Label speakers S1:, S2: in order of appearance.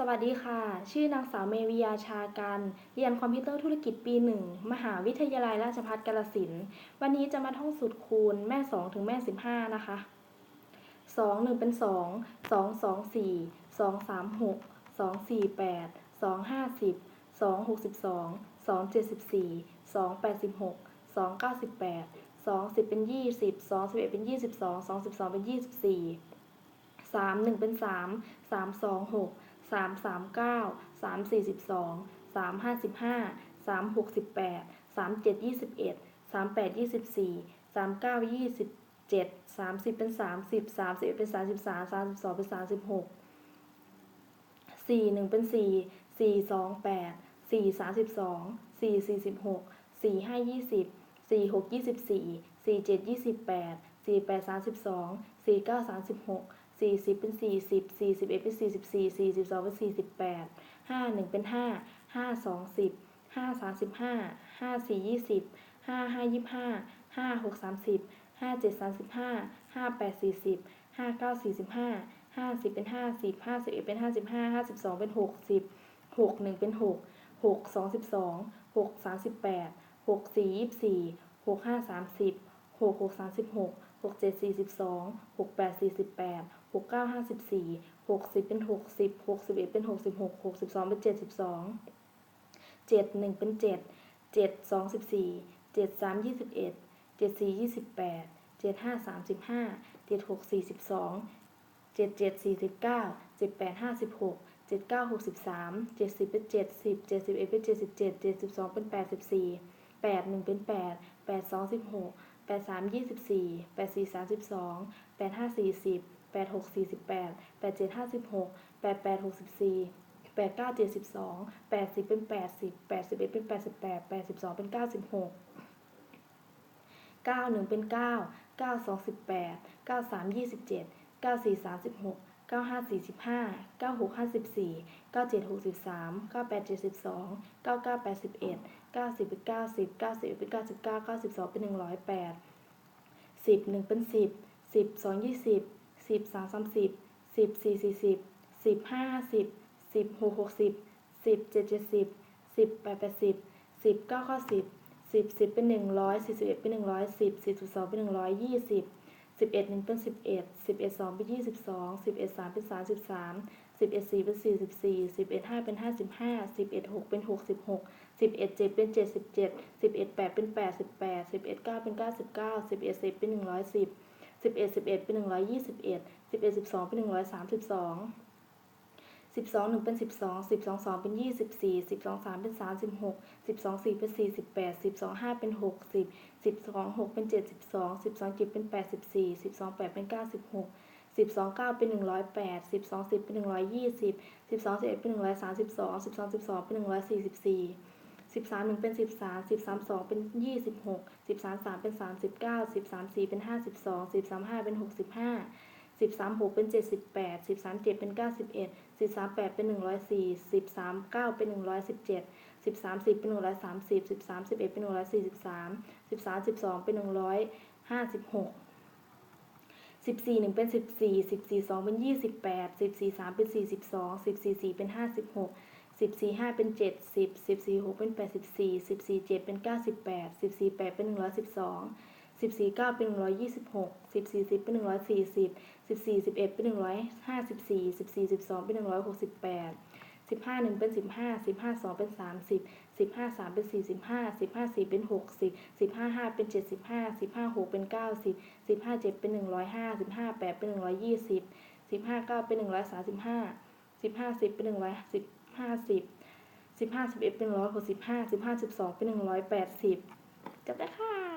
S1: สวัสดีค่ะ ชื่อนางสาวเมวิยาชาการ เรียนคอมพิวเตอร์ธุรกิจปี 1 มหาวิทยาลัยราชภัฏกาฬสินธุ์ วันนี้จะมาท่องสูตรคูณแม่2ถึงแม่15นะคะ2 1เป็น2 2 2 4 2 3 6 2 4 8 2 5 10 2 62 2 74 2 86 2 98 2 10เป็น20 2 11เป็น22 2 12เป็น24 3 1เป็น3 3 2 6 3 3 9 3 42 3 55 3 68 3 7 21 3 8 24 3 9 27 30เป็น30 31เป็น33 32เป็น36 4 1เป็น4 4 2 8 4 32 4 46 4 5 20 4 6 24 4 7 28 4 8 32 4 9 36 40เป็น40 41เป็น44 42เป็น48 5 1เป็น5 5 2 10 5 35 5 4 20 5 5 25 5 6 30 5 7 35 5 8 40 5 9 45 50เป็น50 51เป็น55 52เป็น60 6 1เป็น6 6 2 12 6 38 6 4 24 6 5 30 6 6 36 6 7 42 6 8 48 6 9 54 60เป็น60 61เป็น66 62เป็น72 7 1เป็น7 7 2 14 7 3 21 7 4 28 7 5 35 7 6 42 7 7 49 7 8 56 7 9 63 70เป็น70 71เป็น77 72เป็น84 8 1เป็น8 8 2 16 8 3 24 8 4 32 8 5 40 8 6 48 8 7 56 8 8 64 8 9 72 80เป็น80 81เป็น88 82เป็น96 91เป็น9 92 18 93 27 94 36 95 45 96 54 97 63 98 72 99 81 90เป็น90 91เป็น99 92เป็น108 10 1เป็น10 10 2 20 10 3 30 10 4 40 10 5 50 10 6 60 10 7 70 10 8 80 10 9 90 10 10เป็น100 41เป็น110 10 2เป็น120 11 1เป็น11 11 2เป็น22 11 3เป็น33 11 4เป็น44 11 5เป็น55 11 6เป็น66 11 7เป็น77 11 8เป็น88 11 9เป็น99 11 10เป็น110 11 11เป็น121 11 12เป็น132 12 1เป็น12 12 2เป็น24 12 3เป็น36 12 4เป็น48 12 5เป็น60 12 6เป็น72 12 7เป็น84 12 8เป็น96 12 9เป็น108 12 10เป็น120 12 11เป็น132 12 12เป็น144 13 1เป็น13 13 2เป็น26 13 3เป็น39 13 4เป็น52 13 5เป็น65 13 6เป็น78 13 7เป็น91 13 8เป็น104 13 9เป็น117 13 10เป็น130 13 11เป็น143 13 12เป็น156 14 1เป็น14 14 2เป็น28 14 3เป็น42 14 4เป็น56 14 5เป็น70 14 6เป็น84 14 7เป็น98 14 8เป็น112 14 9เป็น126 14 10เป็น140 14 11เป็น154 14 12เป็น168 15 1เป็น15 15 2เป็น30 15 3เป็น45 15 4เป็น60 15 5เป็น75 15 6เป็น90 15 7เป็น105 15 8เป็น120 15 9เป็น135 15 10เป็น150 15 11เป็น165 15 12เป็น180จบแล้วค่ะ